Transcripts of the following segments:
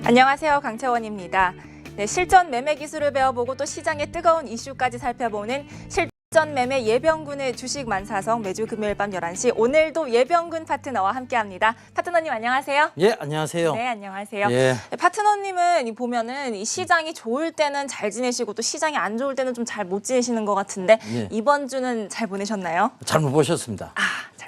안녕하세요. 강채원입니다. 네, 실전 매매 기술을 배워보고 또 시장의 뜨거운 이슈까지 살펴보는 실전 매매 예병군의 주식 만사성 매주 금요일 밤 11시 오늘도 예병군 파트너와 함께합니다. 파트너님 안녕하세요. 예, 안녕하세요. 네, 안녕하세요. 예. 네, 파트너님은 보면은 이 시장이 좋을 때는 잘 지내시고 또 시장이 안 좋을 때는 좀 잘 못 지내시는 것 같은데 예. 이번 주는 잘 보내셨나요? 잘못 보셨습니다.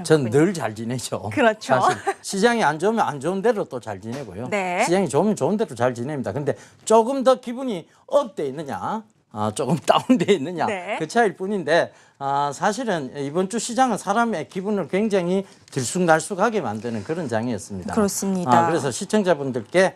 전 늘 잘 지내죠. 그렇죠. 사실 시장이 안 좋으면 안 좋은 대로 또 잘 지내고요. 네. 시장이 좋으면 좋은 대로 잘 지냅니다. 근데 조금 더 기분이 업돼 있느냐, 조금 다운돼 있느냐 네. 그 차이일 뿐인데 사실은 이번 주 시장은 사람의 기분을 굉장히 들쑥날쑥하게 만드는 그런 장이었습니다. 그렇습니다. 그래서 시청자분들께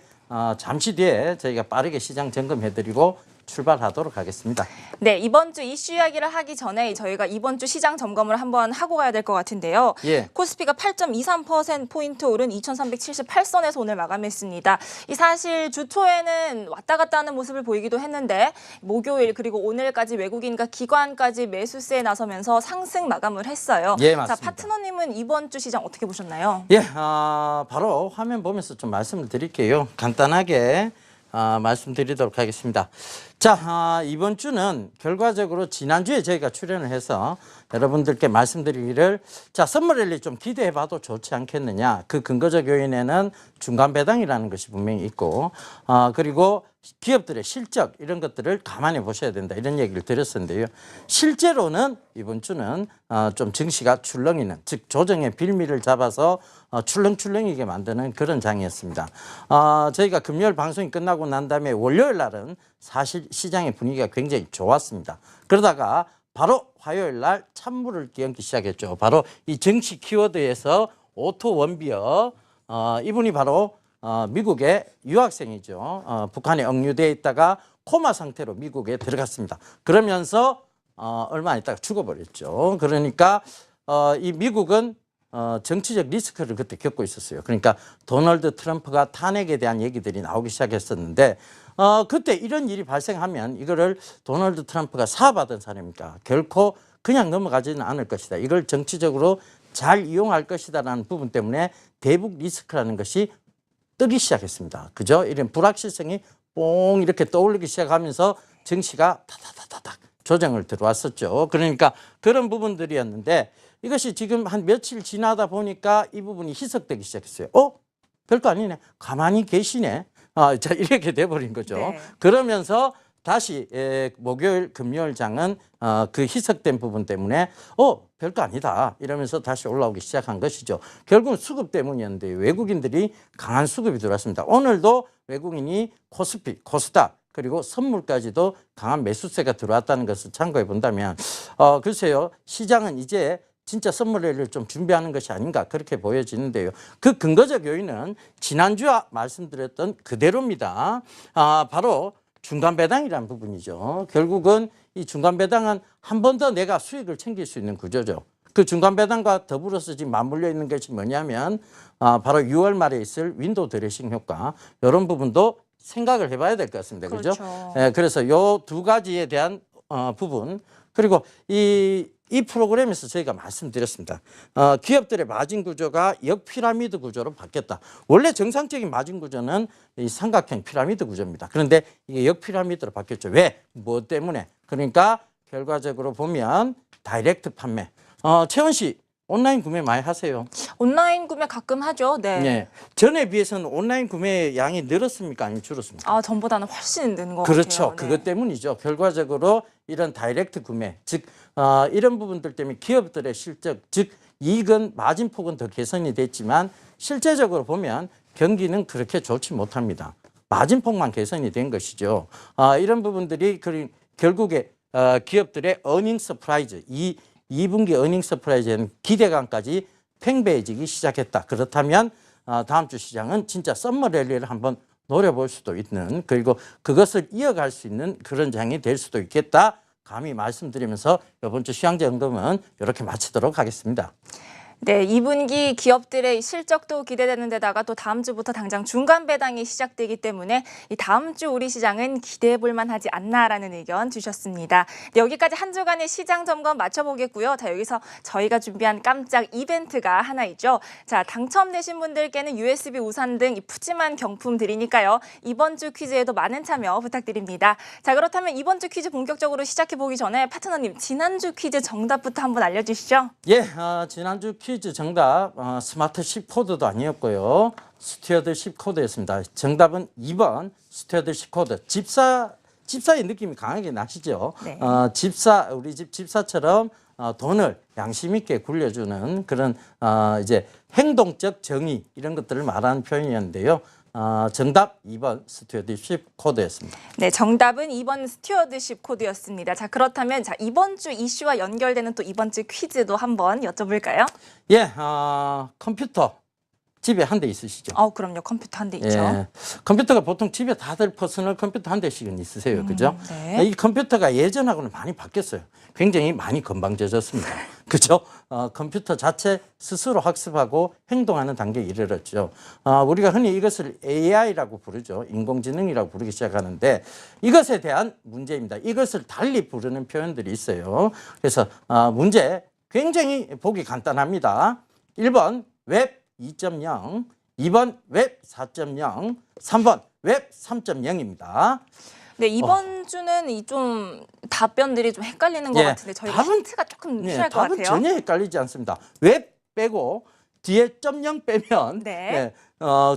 잠시 뒤에 저희가 빠르게 시장 점검해드리고 출발하도록 하겠습니다. 네, 이번 주 이슈 이야기를 하기 전에 저희가 이번 주 시장 점검을 한번 하고 가야 될 것 같은데요. 예. 코스피가 8.23% 오른 2,378선에서 오늘 마감했습니다. 이 사실 주 초에는 왔다 갔다 하는 모습을 보이기도 했는데 목요일 그리고 오늘까지 외국인과 기관까지 매수세에 나서면서 상승 마감을 했어요. 예, 맞습니다. 자, 파트너님은 이번 주 시장 어떻게 보셨나요? 예, 바로 화면 보면서 좀 말씀을 드릴게요. 간단하게 말씀드리도록 하겠습니다. 자, 이번 주는 결과적으로 지난주에 저희가 출연을 해서 여러분들께 말씀드리기를 자, 선물랠리 좀 기대해봐도 좋지 않겠느냐. 그 근거적 요인에는 중간 배당이라는 것이 분명히 있고 그리고 기업들의 실적 이런 것들을 감안해 보셔야 된다. 이런 얘기를 드렸었는데요. 실제로는 이번 주는 좀 증시가 출렁이는 즉 조정의 빌미를 잡아서 출렁출렁이게 만드는 그런 장이었습니다. 저희가 금요일 방송이 끝나고 난 다음에 월요일 날은 사실 시장의 분위기가 굉장히 좋았습니다. 그러다가 바로 화요일 날 찬물을 끼얹기 시작했죠. 바로 이 정치 키워드에서 오토 원비어 이분이 바로 미국의 유학생이죠. 북한에 억류되어 있다가 코마 상태로 미국에 들어갔습니다. 그러면서 얼마 안 있다가 죽어버렸죠. 그러니까 이 미국은 정치적 리스크를 그때 겪고 있었어요. 그러니까 도널드 트럼프가 탄핵에 대한 얘기들이 나오기 시작했었는데 그때 이런 일이 발생하면 이거를 도널드 트럼프가 사받은 사람입니까? 결코 그냥 넘어가지는 않을 것이다. 이걸 정치적으로 잘 이용할 것이다라는 부분 때문에 대북 리스크라는 것이 뜨기 시작했습니다. 그죠? 이런 불확실성이 뽕 이렇게 떠오르기 시작하면서 증시가 타다다다닥 조정을 들어왔었죠. 그러니까 그런 부분들이었는데 이것이 지금 한 며칠 지나다 보니까 이 부분이 희석되기 시작했어요. 별거 아니네. 가만히 계시네. 자, 이렇게 돼버린 거죠. 네. 그러면서 다시 목요일, 금요일 장은 그 희석된 부분 때문에 별거 아니다 이러면서 다시 올라오기 시작한 것이죠. 결국은 수급 때문이었는데 외국인들이 강한 수급이 들어왔습니다. 오늘도 외국인이 코스피, 코스닥 그리고 선물까지도 강한 매수세가 들어왔다는 것을 참고해 본다면 글쎄요. 시장은 이제 진짜 선물을 좀 준비하는 것이 아닌가 그렇게 보여지는데요. 그 근거적 요인은 지난주에 말씀드렸던 그대로입니다. 바로 중간 배당이라는 부분이죠. 결국은 이 중간 배당은 한 번 더 내가 수익을 챙길 수 있는 구조죠. 그 중간 배당과 더불어서 지금 맞물려 있는 것이 뭐냐면 바로 6월 말에 있을 윈도우 드레싱 효과 이런 부분도 생각을 해봐야 될 것 같습니다. 그렇죠? 그래서 요 두 가지에 대한 부분 그리고 이 프로그램에서 저희가 말씀드렸습니다. 기업들의 마진 구조가 역피라미드 구조로 바뀌었다. 원래 정상적인 마진 구조는 이 삼각형 피라미드 구조입니다. 그런데 이게 역피라미드로 바뀌었죠. 왜? 뭐 때문에? 그러니까 결과적으로 보면 다이렉트 판매. 채원 씨 온라인 구매 많이 하세요? 온라인 구매 가끔 하죠. 네. 네. 전에 비해서는 온라인 구매 양이 늘었습니까? 아니면 줄었습니까? 전보다는 훨씬 는 것 그렇죠. 같아요. 그것 때문이죠. 결과적으로 이런 다이렉트 구매, 즉 이런 부분들 때문에 기업들의 실적, 즉 이익은 마진폭은 더 개선이 됐지만 실제적으로 보면 경기는 그렇게 좋지 못합니다. 마진폭만 개선이 된 것이죠. 이런 부분들이 결국에 기업들의 어닝 서프라이즈, 2분기 어닝 서프라이즈는 기대감까지 팽배해지기 시작했다. 그렇다면 다음 주 시장은 진짜 썸머 랠리를 한번 노려볼 수도 있는 그리고 그것을 이어갈 수 있는 그런 장이 될 수도 있겠다. 감히 말씀드리면서 이번 주 시황 점검은 이렇게 마치도록 하겠습니다. 네, 2분기 기업들의 실적도 기대되는 데다가 또 다음 주부터 당장 중간 배당이 시작되기 때문에 이 다음 주 우리 시장은 기대해 볼 만하지 않나라는 의견 주셨습니다. 네, 여기까지 한 주간의 시장 점검 마쳐보겠고요. 자, 여기서 저희가 준비한 깜짝 이벤트가 하나 있죠. 자, 당첨되신 분들께는 USB 우산 등 이 푸짐한 경품 드리니까요. 이번 주 퀴즈에도 많은 참여 부탁드립니다. 자, 그렇다면 이번 주 퀴즈 본격적으로 시작해 보기 전에 파트너님, 지난주 퀴즈 정답부터 한번 알려주시죠. 예, 지난주 퀴즈 정답 스마트십 코드도 아니었고요. 스튜어드십 코드였습니다. 정답은 2번 스튜어드십 코드. 집사의 느낌이 강하게 나시죠? 네. 우리 집 집사처럼 돈을 양심 있게 굴려주는 그런 이제 행동적 정의 이런 것들을 말하는 표현이었는데요. 정답 2번 스튜어드십 코드였습니다. 네, 정답은 2번 스튜어드십 코드였습니다. 자, 그렇다면 이번 주 이슈와 연결되는 또 이번 주 퀴즈도 한번 여쭤볼까요? 예, 컴퓨터 집에 한 대 있으시죠? 그럼요. 컴퓨터 한 대 있죠. 예, 컴퓨터가 보통 집에 다들 퍼스널 컴퓨터 한 대씩은 있으세요. 그죠? 네. 이 컴퓨터가 예전하고는 많이 바뀌었어요. 굉장히 많이 건방져졌습니다. 그죠? 컴퓨터 자체 스스로 학습하고 행동하는 단계에 이르렀죠. 우리가 흔히 이것을 AI라고 부르죠. 인공지능이라고 부르기 시작하는데 이것에 대한 문제입니다. 이것을 달리 부르는 표현들이 있어요. 그래서 문제 굉장히 보기 간단합니다. 1번 웹 2.0, 2번 웹 4.0, 3번 웹 3.0입니다. 네, 이번 주는 이 좀 답변들이 좀 헷갈리는 것 예, 같은데 저희가 힌트가 조금 필요할 것 답은 같아요. 전혀 헷갈리지 않습니다. 웹 빼고 뒤에 .0 빼면 네.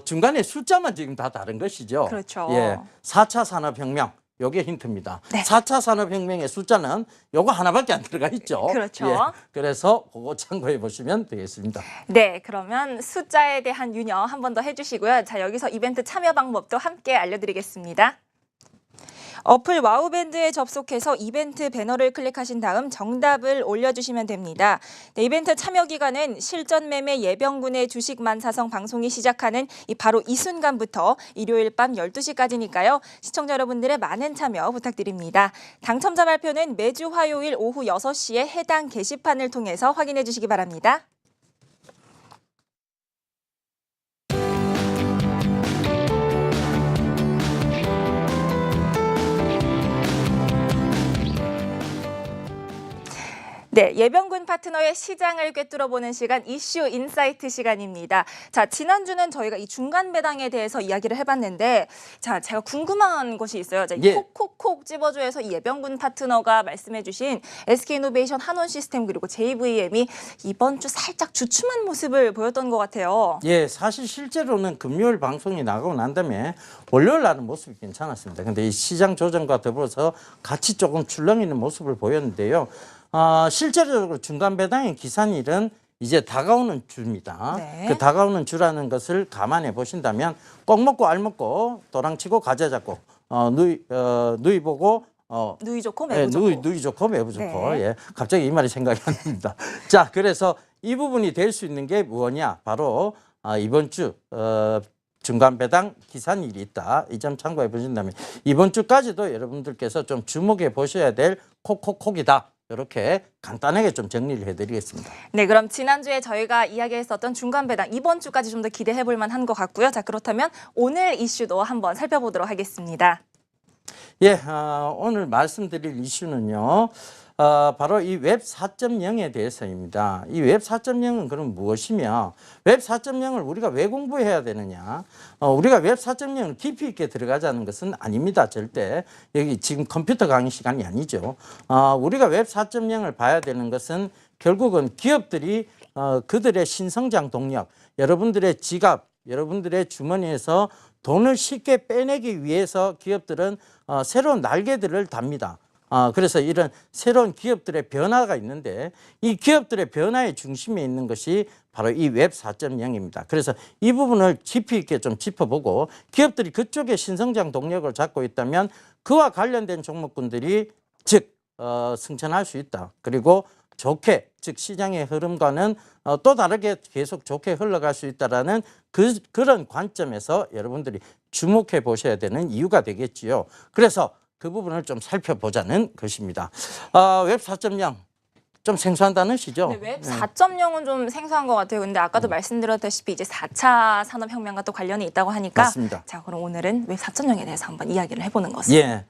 중간에 숫자만 지금 다 다른 것이죠. 그렇죠. 예, 4차 산업혁명. 요게 힌트입니다. 네. 4차 산업혁명의 숫자는 요거 하나밖에 안 들어가 있죠. 그렇죠. 예, 그래서 그거 참고해 보시면 되겠습니다. 네, 그러면 숫자에 대한 유념 한 번 더 해주시고요. 자, 여기서 이벤트 참여 방법도 함께 알려드리겠습니다. 어플 와우밴드에 접속해서 이벤트 배너를 클릭하신 다음 정답을 올려주시면 됩니다. 네, 이벤트 참여 기간은 실전 매매 예병군의 주식 만사성 방송이 시작하는 바로 이 순간부터 일요일 밤 12시까지니까요. 시청자 여러분들의 많은 참여 부탁드립니다. 당첨자 발표는 매주 화요일 오후 6시에 해당 게시판을 통해서 확인해 주시기 바랍니다. 네, 예병군 파트너의 시장을 꿰뚫어보는 시간 이슈 인사이트 시간입니다. 자, 지난주는 저희가 이 중간 배당에 대해서 이야기를 해봤는데, 자, 제가 궁금한 것이 있어요. 자, 예. 콕콕콕 집어줘에서 이 예병군 파트너가 말씀해주신 SK이노베이션, 한원시스템 그리고 JVM이 이번 주 살짝 주춤한 모습을 보였던 것 같아요. 예, 사실 실제로는 금요일 방송이 나가고 난 다음에 월요일 날은 모습이 괜찮았습니다. 근데 이 시장 조정과 더불어서 같이 조금 출렁이는 모습을 보였는데요. 실제적으로 중간 배당의 기산일은 이제 다가오는 주입니다. 네. 그 다가오는 주라는 것을 감안해 보신다면 꼭 먹고 알 먹고 도랑치고 과자 잡고 누이 보고 누이 좋고 예, 매부 좋고. 누이 좋고 매부 좋고. 네. 예, 갑자기 이 말이 생각이 안 납니다. 자, 그래서 이 부분이 될 수 있는 게 뭐냐? 바로 이번 주 중간 배당 기산일이 있다. 이 점 참고해 보신다면 이번 주까지도 여러분들께서 좀 주목해 보셔야 될 콕콕콕이다. 이렇게 간단하게 좀 정리를 해드리겠습니다. 네, 그럼 지난주에 저희가 이야기했었던 중간 배당 이번 주까지 좀 더 기대해 볼 만한 것 같고요. 자, 그렇다면 오늘 이슈도 한번 살펴보도록 하겠습니다. 예, 오늘 말씀드릴 이슈는요. 바로 이 웹 4.0에 대해서입니다. 이 웹 4.0은 그럼 무엇이며 웹 4.0을 우리가 왜 공부해야 되느냐? 우리가 웹 4.0을 깊이 있게 들어가자는 것은 아닙니다. 절대. 여기 지금 컴퓨터 강의 시간이 아니죠. 우리가 웹 4.0을 봐야 되는 것은 결국은 기업들이 그들의 신성장 동력, 여러분들의 지갑, 여러분들의 주머니에서 돈을 쉽게 빼내기 위해서 기업들은 새로운 날개들을 답니다. 그래서 이런 새로운 기업들의 변화가 있는데 이 기업들의 변화의 중심에 있는 것이 바로 이 웹 4.0입니다. 그래서 이 부분을 깊이 있게 좀 짚어보고 기업들이 그쪽에 신성장 동력을 잡고 있다면 그와 관련된 종목군들이 즉 승천할 수 있다. 그리고 좋게 즉 시장의 흐름과는 또 다르게 계속 좋게 흘러갈 수 있다라는 그런 관점에서 여러분들이 주목해 보셔야 되는 이유가 되겠지요. 그래서 그 부분을 좀 살펴보자는 것입니다. 웹 4.0 좀 생소한 단어시죠? 네, 웹 4.0은 좀 생소한 것 같아요. 근데 아까도 말씀드렸다시피 이제 4차 산업혁명과 또 관련이 있다고 하니까 맞습니다. 자, 그럼 오늘은 웹 4.0에 대해서 한번 이야기를 해보는 것입니다. 예.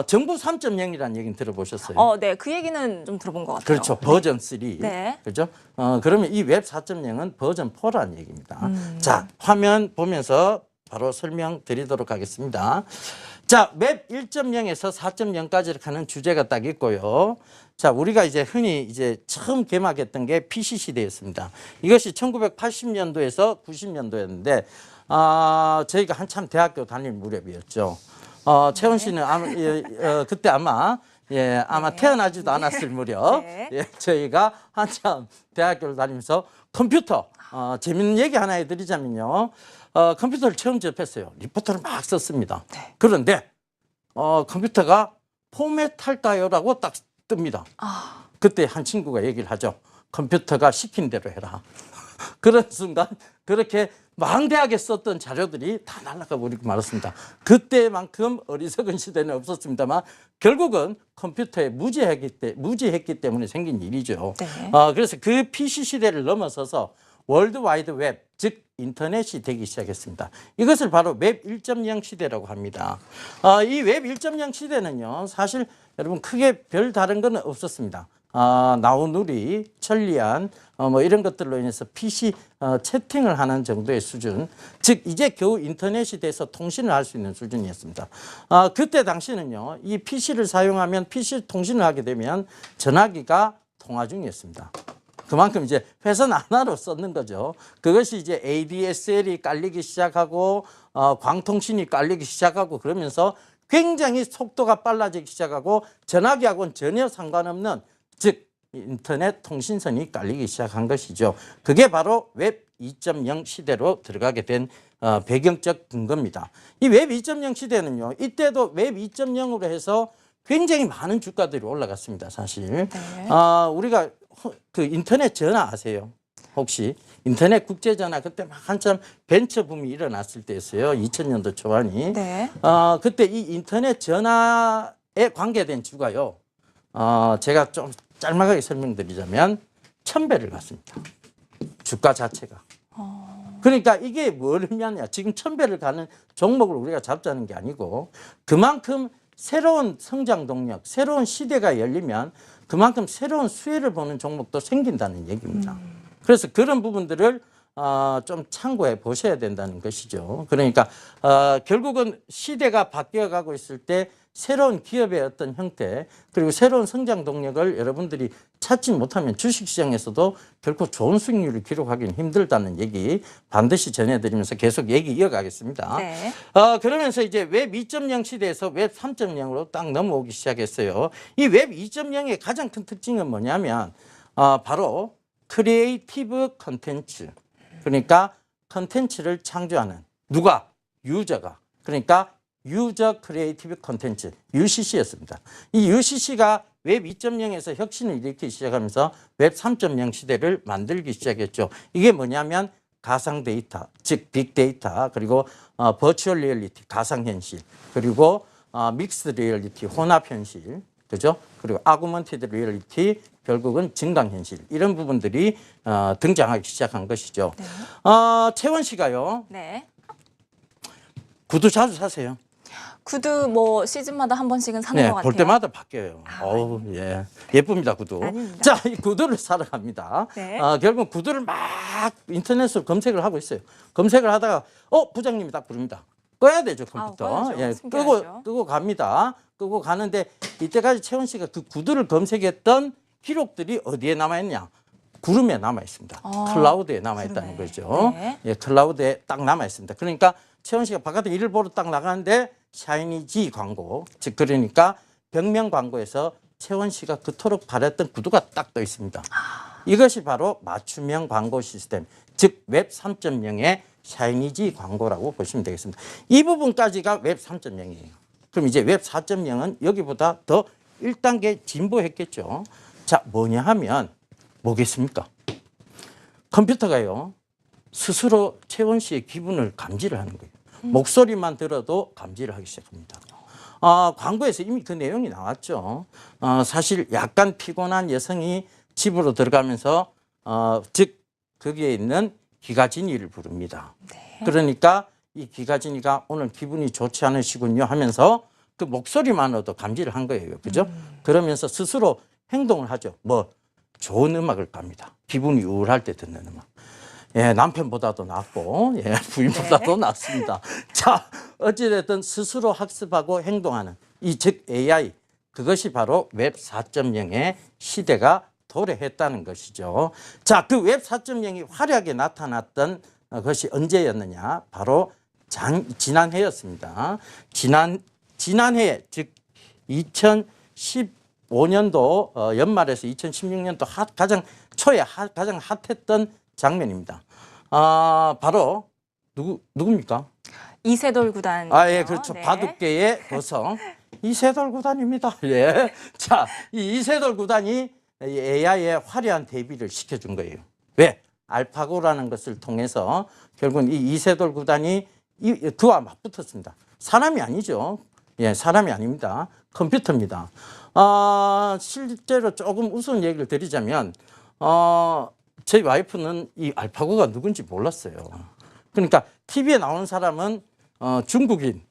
정부 3.0이라는 얘기는 들어보셨어요? 네, 그 얘기는 좀 들어본 것 같아요. 그렇죠. 버전 3. 네. 그죠? 그러면 이 웹 4.0은 버전 4라는 얘기입니다. 자, 화면 보면서 바로 설명드리도록 하겠습니다. 자, 웹 1.0에서 4.0까지 하는 주제가 딱 있고요. 자, 우리가 이제 흔히 이제 처음 개막했던 게 PC 시대였습니다. 이것이 1980년도에서 90년도였는데, 저희가 한참 대학교 다닐 무렵이었죠. 채원 씨는 그때 아마 아마 태어나지도 않았을 무렵 네. 저희가 한참 대학교를 다니면서 컴퓨터 재밌는 얘기 하나 해드리자면요. 컴퓨터를 처음 접했어요. 리포터를 막 썼습니다. 네. 그런데 컴퓨터가 포맷할까요라고 딱 뜹니다. 그때 한 친구가 얘기를 하죠. 컴퓨터가 시킨 대로 해라. 그런 순간 그렇게 망대하게 썼던 자료들이 다 날아가 버리고 말았습니다. 그때만큼 어리석은 시대는 없었습니다만 결국은 컴퓨터에 무지했기 때문에 생긴 일이죠. 네. 그래서 그 PC 시대를 넘어서서 월드와이드 웹, 즉 인터넷이 되기 시작했습니다. 이것을 바로 웹 1.0 시대라고 합니다. 이 웹 1.0 시대는요, 사실 여러분 크게 별 다른 건 없었습니다. 나우누리, 천리안 뭐 이런 것들로 인해서 PC 채팅을 하는 정도의 수준, 즉 이제 겨우 인터넷이 돼서 통신을 할 수 있는 수준이었습니다. 그때 당시는요, 이 PC를 사용하면 PC 통신을 하게 되면 전화기가 통화 중이었습니다. 그만큼 이제 회선 하나로 썼는 거죠. 그것이 이제 ADSL이 깔리기 시작하고 광통신이 깔리기 시작하고 그러면서 굉장히 속도가 빨라지기 시작하고 전화기하고는 전혀 상관없는, 즉 인터넷 통신선이 깔리기 시작한 것이죠. 그게 바로 웹 2.0 시대로 들어가게 된 배경적 근거입니다. 이 웹 2.0 시대는요, 이때도 웹 2.0으로 해서 굉장히 많은 주가들이 올라갔습니다. 사실. 네. 우리가 그 인터넷 전화 아세요? 혹시 인터넷 국제전화 그때 막 한참 벤처 붐이 일어났을 때였어요. 2000년도 초반이. 네. 그때 이 인터넷 전화에 관계된 주가요. 제가 좀 짤막하게 설명드리자면 1000배를 갔습니다. 주가 자체가. 그러니까 이게 뭘 의미하냐. 지금 1000배를 가는 종목을 우리가 잡자는 게 아니고 그만큼 새로운 성장 동력, 새로운 시대가 열리면 그만큼 새로운 수혜를 보는 종목도 생긴다는 얘기입니다. 그래서 그런 부분들을 좀 참고해 보셔야 된다는 것이죠. 그러니까 결국은 시대가 바뀌어가고 있을 때 새로운 기업의 어떤 형태 그리고 새로운 성장 동력을 여러분들이 찾지 못하면 주식시장에서도 결코 좋은 수익률을 기록하기는 힘들다는 얘기 반드시 전해드리면서 계속 얘기 이어가겠습니다. 네. 그러면서 이제 웹 2.0 시대에서 웹 3.0으로 딱 넘어오기 시작했어요. 이 웹 2.0의 가장 큰 특징은 뭐냐면 바로 크리에이티브 컨텐츠, 그러니까 컨텐츠를 창조하는 누가? 유저가. 그러니까 유저 크리에이티브 컨텐츠, UCC였습니다. 이 UCC가 웹 2.0에서 혁신을 일으키기 시작하면서 웹 3.0 시대를 만들기 시작했죠. 이게 뭐냐면 가상 데이터, 즉 빅데이터, 그리고 버추얼 리얼리티, 가상현실, 그리고 믹스드 리얼리티, 혼합현실, 그죠? 그리고 아구먼티드 리얼리티, 결국은 증강현실, 이런 부분들이 등장하기 시작한 것이죠. 네. 채원 씨가요. 네. 구두 자주 사세요? 구두 뭐 시즌마다 한 번씩은 사는 것 같아요. 볼 때마다 바뀌어요. 어우, 예. 예쁩니다, 구두. 아닙니다. 자, 이 구두를 사러 갑니다. 네. 결국 구두를 막 인터넷으로 검색을 하고 있어요. 검색을 하다가, 부장님이 딱 부릅니다. 꺼야 되죠, 컴퓨터. 꺼야죠. 예, 숨겨야죠. 끄고 갑니다. 끄고 가는데 이때까지 채원 씨가 그 구두를 검색했던 기록들이 어디에 남아있냐? 구름에 남아 있습니다. 클라우드에 남아 있다는 구름에. 거죠. 네. 예, 클라우드에 딱 남아 있습니다. 그러니까 채원 씨가 바깥에 일을 보러 딱 나가는데 샤이니지 광고, 즉 그러니까 벽면 광고에서 채원 씨가 그토록 바랬던 구두가 딱 떠 있습니다. 이것이 바로 맞춤형 광고 시스템, 즉 웹 3.0의 샤이니지 광고라고 보시면 되겠습니다. 이 부분까지가 웹 3.0이에요. 그럼 이제 웹 4.0은 여기보다 더 1단계 진보했겠죠. 자, 뭐냐 하면 뭐겠습니까? 컴퓨터가요, 스스로 채원 씨의 기분을 감지를 하는 거예요. 목소리만 들어도 감지를 하기 시작합니다. 광고에서 이미 그 내용이 나왔죠. 사실 약간 피곤한 여성이 집으로 들어가면서 즉 거기에 있는 기가진이를 부릅니다. 네. 그러니까 이 기가진이가 오늘 기분이 좋지 않으시군요 하면서 그 목소리만으로도 감지를 한 거예요. 그죠? 그러면서 스스로 행동을 하죠. 뭐 좋은 음악을 갑니다. 기분이 우울할 때 듣는 음악. 예, 남편보다도 낫고, 예, 부인보다도 낫습니다. 자, 어찌됐든 스스로 학습하고 행동하는 즉 AI, 그것이 바로 웹 4.0의 시대가 도래했다는 것이죠. 자, 그 웹 4.0이 화려하게 나타났던 것이 언제였느냐? 바로 지난해였습니다. 지난해, 즉 2015년도 연말에서 2016년도 가장 초에 가장 핫했던 장면입니다. 바로 누굽니까? 이세돌 구단. 예, 그렇죠. 네. 바둑계의 거성 이세돌 구단입니다. 예. 자, 이 이세돌 구단이 AI의 화려한 데뷔를 시켜준 거예요. 왜? 알파고라는 것을 통해서 결국은 이 이세돌 구단이 그와 맞붙었습니다. 사람이 아니죠. 예, 사람이 아닙니다. 컴퓨터입니다. 실제로 조금 우스운 얘기를 드리자면, 저희 와이프는 이 알파고가 누군지 몰랐어요. 그러니까 TV에 나오는 사람은 중국인이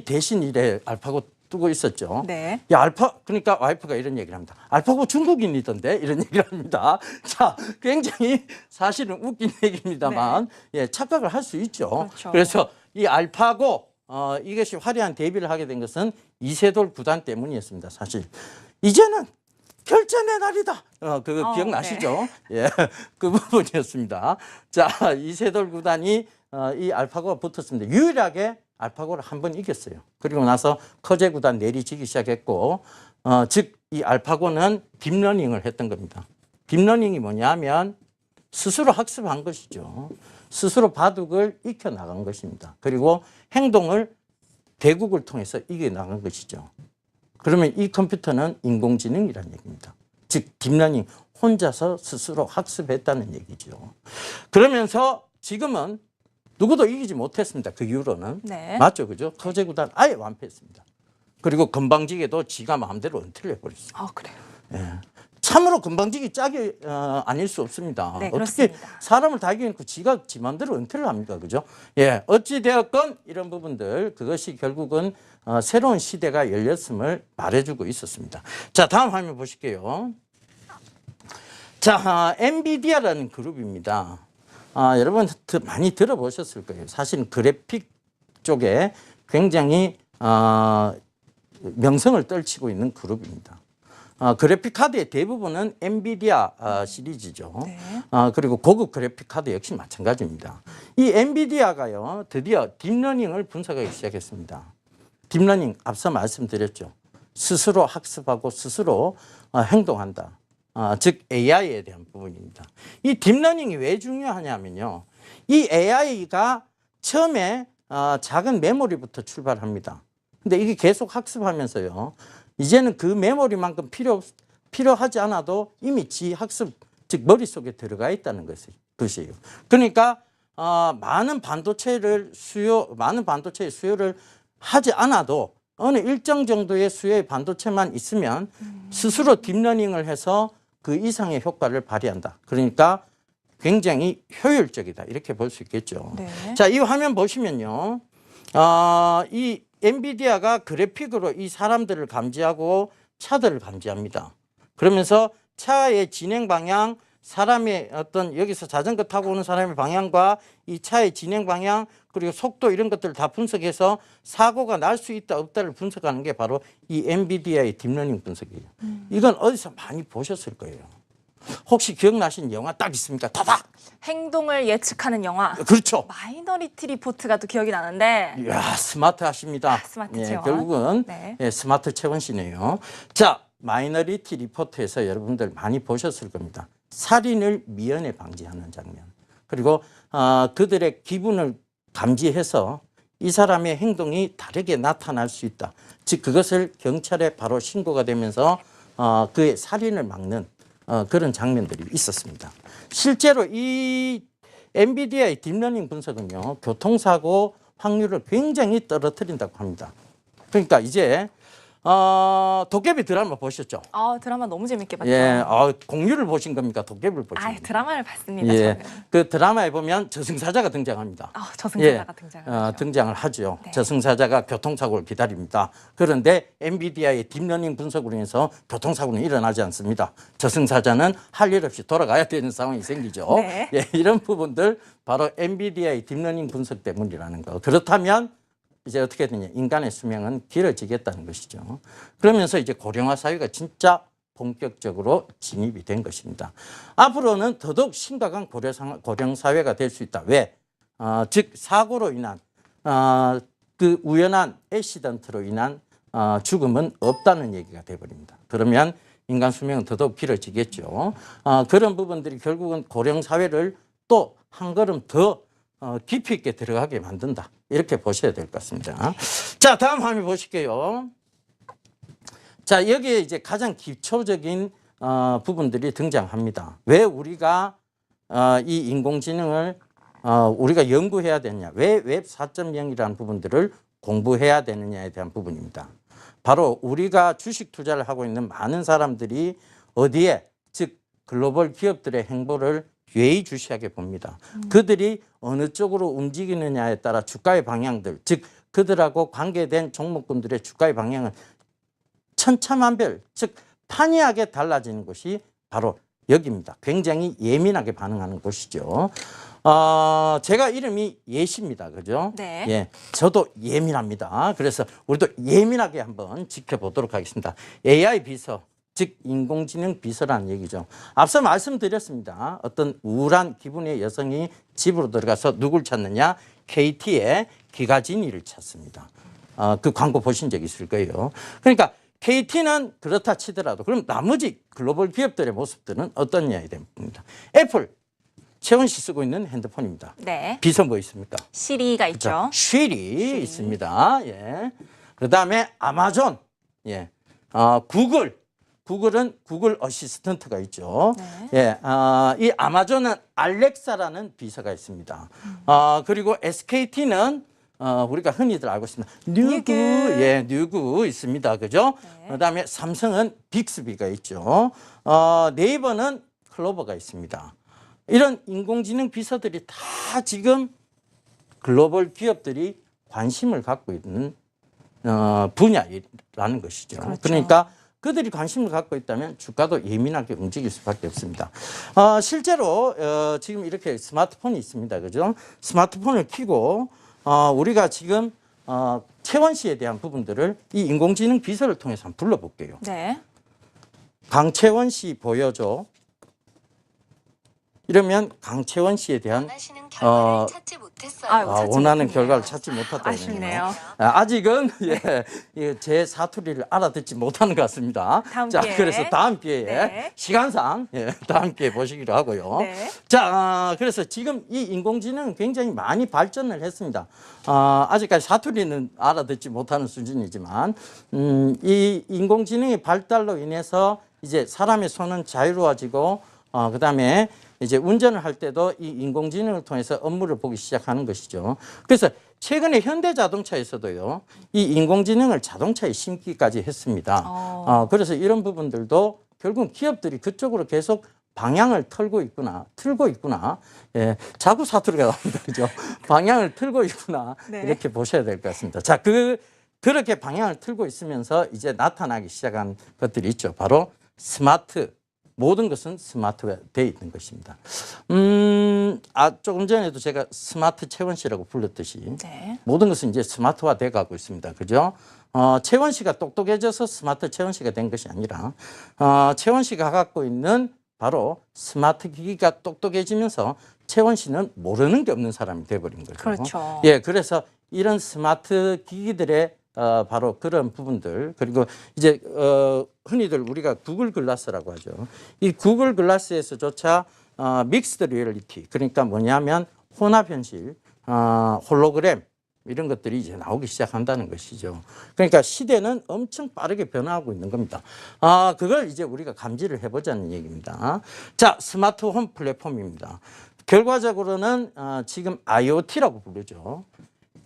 대신 이래 알파고 뜨고 있었죠. 네. 야, 그러니까 와이프가 이런 얘기를 합니다. 알파고 중국인이던데? 이런 얘기를 합니다. 자, 굉장히 사실은 웃긴 얘기입니다만, 네. 예, 착각을 할 수 있죠. 그렇죠. 그래서 이 알파고, 이것이 화려한 데뷔를 하게 된 것은 이세돌 구단 때문이었습니다. 사실. 이제는 결전의 날이다. 그거 기억나시죠? 네. 예, 그 부분이었습니다. 자, 이세돌 구단이 이 알파고가 붙었습니다. 유일하게 알파고를 한 번 이겼어요. 그리고 나서 커제 구단 내리지기 시작했고, 즉 이 알파고는 딥러닝을 했던 겁니다. 딥러닝이 뭐냐면 스스로 학습한 것이죠. 스스로 바둑을 익혀 나간 것입니다. 그리고 행동을 대국을 통해서 이겨 나간 것이죠. 그러면 이 컴퓨터는 인공지능이라는 얘기입니다. 즉 딥러닝, 혼자서 스스로 학습했다는 얘기죠. 그러면서 지금은 누구도 이기지 못했습니다. 그 이후로는. 네. 맞죠, 그죠? 커제 구단 아예 완패했습니다. 그리고 건방지게도 지가 마음대로 은퇴를 해버렸어요. 그래요. 예. 참으로 건방지기 짝이 아닐 수 없습니다. 네, 어떻게 그렇습니다. 사람을 다 이겨놓고 지가 지 마음대로 은퇴를 합니까? 그죠? 예. 어찌되었건 이런 부분들, 그것이 결국은 새로운 시대가 열렸음을 말해주고 있었습니다. 자, 다음 화면 보실게요. 자, 엔비디아라는 그룹입니다. 여러분 많이 들어보셨을 거예요. 사실은 그래픽 쪽에 굉장히 명성을 떨치고 있는 그룹입니다. 그래픽 카드의 대부분은 엔비디아 시리즈죠. 네. 그리고 고급 그래픽 카드 역시 마찬가지입니다. 이 엔비디아가요, 드디어 딥러닝을 분석하기 시작했습니다. 딥러닝 앞서 말씀드렸죠. 스스로 학습하고 스스로 행동한다. 즉 AI에 대한 부분입니다. 이 딥러닝이 왜 중요하냐면요. 이 AI가 처음에 작은 메모리부터 출발합니다. 근데 이게 계속 학습하면서요. 이제는 그 메모리만큼 필요하지 않아도 이미 지 학습, 즉 머릿속에 들어가 있다는 것이에요. 그러니까 많은 반도체의 수요를 하지 않아도 어느 일정 정도의 수요의 반도체만 있으면 스스로 딥러닝을 해서 그 이상의 효과를 발휘한다. 그러니까 굉장히 효율적이다. 이렇게 볼 수 있겠죠. 네. 자, 이 화면 보시면요. 이 엔비디아가 그래픽으로 이 사람들을 감지하고 차들을 감지합니다. 그러면서 차의 진행 방향, 사람의 어떤 여기서 자전거 타고 오는 사람의 방향과 이 차의 진행 방향, 그리고 속도 이런 것들을 다 분석해서 사고가 날 수 있다 없다를 분석하는 게 바로 이 엔비디아의 딥러닝 분석이에요. 이건 어디서 많이 보셨을 거예요. 혹시 기억나신 영화 딱 있습니까? 다닥! 행동을 예측하는 영화. 그렇죠. 마이너리티 리포트가 또 기억이 나는데. 이야, 스마트 하십니다. 스마트 예, 채원. 결국은 네. 예, 스마트 채원씨네요. 자, 마이너리티 리포트에서 여러분들 많이 보셨을 겁니다. 살인을 미연에 방지하는 장면. 그리고 그들의 기분을 감지해서 이 사람의 행동이 다르게 나타날 수 있다. 즉 그것을 경찰에 바로 신고가 되면서 그의 살인을 막는 그런 장면들이 있었습니다. 실제로 이 엔비디아의 딥러닝 분석은요, 교통사고 확률을 굉장히 떨어뜨린다고 합니다. 그러니까 이제 도깨비 드라마 보셨죠? 드라마 너무 재밌게 봤죠. 예, 공유를 보신 겁니까? 도깨비를 보신 겁니까? 드라마를 봤습니다. 예, 저는. 그 드라마에 보면 저승사자가 등장합니다. 저승사자가 등장하죠. 등장을 하죠. 네. 저승사자가 교통사고를 기다립니다. 그런데 엔비디아의 딥러닝 분석으로 인해서 교통사고는 일어나지 않습니다. 저승사자는 할 일 없이 돌아가야 되는 상황이 생기죠. 네. 예, 이런 부분들 바로 엔비디아의 딥러닝 분석 때문이라는 거. 그렇다면 이제 어떻게 되냐. 인간의 수명은 길어지겠다는 것이죠. 그러면서 이제 고령화 사회가 진짜 본격적으로 진입이 된 것입니다. 앞으로는 더더욱 심각한 고령 사회가 될 수 있다. 왜? 즉 사고로 인한 그 우연한 액시던트로 인한 죽음은 없다는 얘기가 돼버립니다. 그러면 인간 수명은 더더욱 길어지겠죠. 그런 부분들이 결국은 고령 사회를 또 한 걸음 더 깊이 있게 들어가게 만든다. 이렇게 보셔야 될 것 같습니다. 자, 다음 화면 보실게요. 자, 여기에 이제 가장 기초적인 부분들이 등장합니다. 왜 우리가 이 인공지능을 우리가 연구해야 되느냐, 왜 웹 4.0이라는 부분들을 공부해야 되느냐에 대한 부분입니다. 바로 우리가 주식 투자를 하고 있는 많은 사람들이 어디에, 즉 글로벌 기업들의 행보를 예의주시하게 봅니다. 그들이 어느 쪽으로 움직이느냐에 따라 주가의 방향들, 즉 그들하고 관계된 종목군들의 주가의 방향은 천차만별, 즉 판이하게 달라지는 것이 바로 여기입니다. 굉장히 예민하게 반응하는 곳이죠. 제가 이름이 예시입니다. 그죠? 네. 예, 저도 예민합니다. 그래서 우리도 예민하게 한번 지켜보도록 하겠습니다. AI 비서, 즉 인공지능 비서라는 얘기죠. 앞서 말씀드렸습니다. 어떤 우울한 기분의 여성이 집으로 들어가서 누굴 찾느냐? KT의 기가진이를 찾습니다. 그 광고 보신 적 있을 거예요. 그러니까 KT는 그렇다 치더라도 그럼 나머지 글로벌 기업들의 모습들은 어떠냐에 대한 부분입니다. 애플, 채원 씨 쓰고 있는 핸드폰입니다. 네. 비서 뭐 있습니까? 시리가 있죠. 쉬리 있습니다. 예. 그다음에 아마존, 예. 구글은 구글 어시스턴트가 있죠. 네. 예. 이 아마존은 알렉사라는 비서가 있습니다. 그리고 SKT는 우리가 흔히들 알고 있습니다. 뉴구, 예, 뉴구 있습니다. 그죠? 네. 그다음에 삼성은 빅스비가 있죠. 네이버는 클로버가 있습니다. 이런 인공지능 비서들이 다 지금 글로벌 기업들이 관심을 갖고 있는 분야라는 것이죠. 그렇죠. 그러니까 그들이 관심을 갖고 있다면 주가도 예민하게 움직일 수밖에 없습니다. 실제로 지금 이렇게 스마트폰이 있습니다. 그죠? 스마트폰을 켜고 우리가 지금 채원 씨에 대한 부분들을 이 인공지능 비서를 통해서 한번 불러볼게요. 네. 강채원 씨 보여줘. 이러면 강채원 씨에 대한 찾지 못했어요. 원하는 결과를 찾지 못했다는 아쉽네요. 아직은 제 사투리를 알아듣지 못하는 것 같습니다. 다음 자, 기회에. 그래서 다음 기회에 네. 시간상 다음 기회에 보시기로 하고요. 네. 자, 그래서 지금 이 인공지능은 굉장히 많이 발전을 했습니다. 아직까지 사투리는 알아듣지 못하는 수준이지만 이 인공지능의 발달로 인해서 이제 사람의 손은 자유로워지고 그다음에 이제 운전을 할 때도 이 인공지능을 통해서 업무를 보기 시작하는 것이죠. 그래서 최근에 현대자동차에서도요, 이 인공지능을 자동차에 심기까지 했습니다. 그래서 이런 부분들도 결국 기업들이 그쪽으로 계속 방향을 틀고 있구나. 예, 자꾸 사투리가 나옵니다. 그죠? 방향을 틀고 있구나. 네. 이렇게 보셔야 될 것 같습니다. 자, 그렇게 방향을 틀고 있으면서 이제 나타나기 시작한 것들이 있죠. 바로 스마트. 모든 것은 스마트가 되어 있는 것입니다. 조금 전에도 제가 스마트 채원 씨라고 불렀듯이 네. 모든 것은 이제 스마트화 돼 가고 있습니다. 그죠? 채원 씨가 똑똑해져서 스마트 채원 씨가 된 것이 아니라 채원 씨가 갖고 있는 바로 스마트 기기가 똑똑해지면서 채원 씨는 모르는 게 없는 사람이 돼버린 거죠. 그렇죠. 예, 그래서 이런 스마트 기기들의 바로 그런 부분들, 그리고 이제 흔히들 우리가 구글 글라스라고 하죠. 이 구글 글라스에서조차 믹스드 리얼리티, 그러니까 뭐냐면 혼합 현실, 홀로그램 이런 것들이 이제 나오기 시작한다는 것이죠. 그러니까 시대는 엄청 빠르게 변화하고 있는 겁니다. 그걸 이제 우리가 감지를 해보자는 얘기입니다. 자, 스마트 홈 플랫폼입니다. 결과적으로는 지금 IoT라고 부르죠.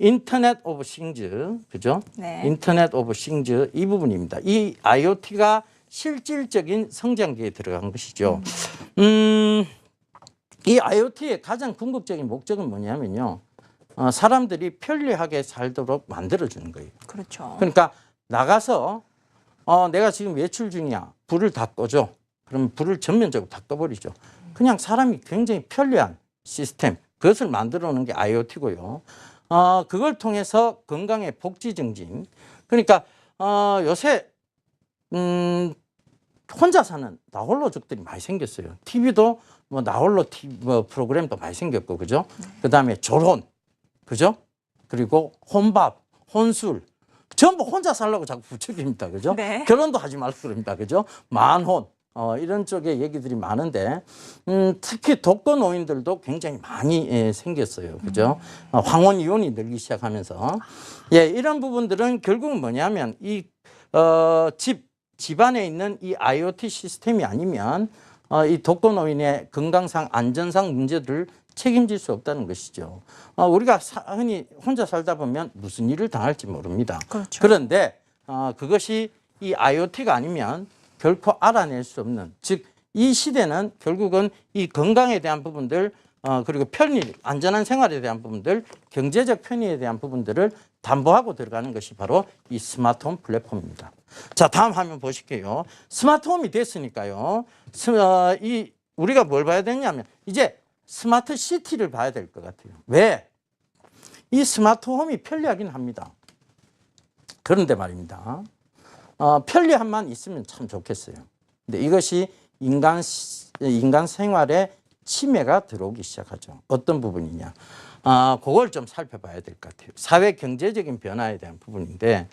인터넷 오브 싱즈, 그죠? 네. 인터넷 오브 싱즈 이 부분입니다. 이 IoT가 실질적인 성장기에 들어간 것이죠. 이 IoT의 가장 궁극적인 목적은 뭐냐면요. 사람들이 편리하게 살도록 만들어주는 거예요. 그렇죠. 그러니까 나가서 내가 지금 외출 중이야. 불을 다 꺼줘. 그럼 불을 전면적으로 다 꺼버리죠. 그냥 사람이 굉장히 편리한 시스템, 그것을 만들어 놓은 게 IoT고요. 그걸 통해서 건강의 복지 증진. 그러니까 요새 혼자 사는 나홀로족들이 많이 생겼어요. TV도 뭐 나홀로 TV 프로그램도 많이 생겼고, 그죠? 그다음에 결혼, 그죠? 그리고 혼밥, 혼술, 전부 혼자 살려고 자꾸 부추깁니다, 그죠? 네. 결혼도 하지 말고 그럽니다, 그죠? 만혼. 이런 쪽의 얘기들이 많은데 특히 독거노인들도 굉장히 많이 생겼어요. 그죠? 황혼 이혼이 늘기 시작하면서 이런 부분들은 결국은 뭐냐면 이 집안에 있는 이 IoT 시스템이 아니면 이 독거노인의 건강상 안전상 문제들을 책임질 수 없다는 것이죠. 우리가 흔히 혼자 살다 보면 무슨 일을 당할지 모릅니다. 그렇죠. 그런데 그것이 이 IoT가 아니면 결코 알아낼 수 없는, 즉 이 시대는 결국은 이 건강에 대한 부분들 그리고 편리, 안전한 생활에 대한 부분들, 경제적 편의에 대한 부분들을 담보하고 들어가는 것이 바로 이 스마트홈 플랫폼입니다. 자, 다음 화면 보실게요. 스마트홈이 됐으니까요. 우리가 뭘 봐야 되냐면 이제 스마트 시티를 봐야 될 것 같아요. 왜? 이 스마트홈이 편리하긴 합니다. 그런데 말입니다. 편리함만 있으면 참 좋겠어요. 근데 이것이 인간 생활에 침해가 들어오기 시작하죠. 어떤 부분이냐. 그걸 좀 살펴봐야 될 것 같아요. 사회 경제적인 변화에 대한 부분인데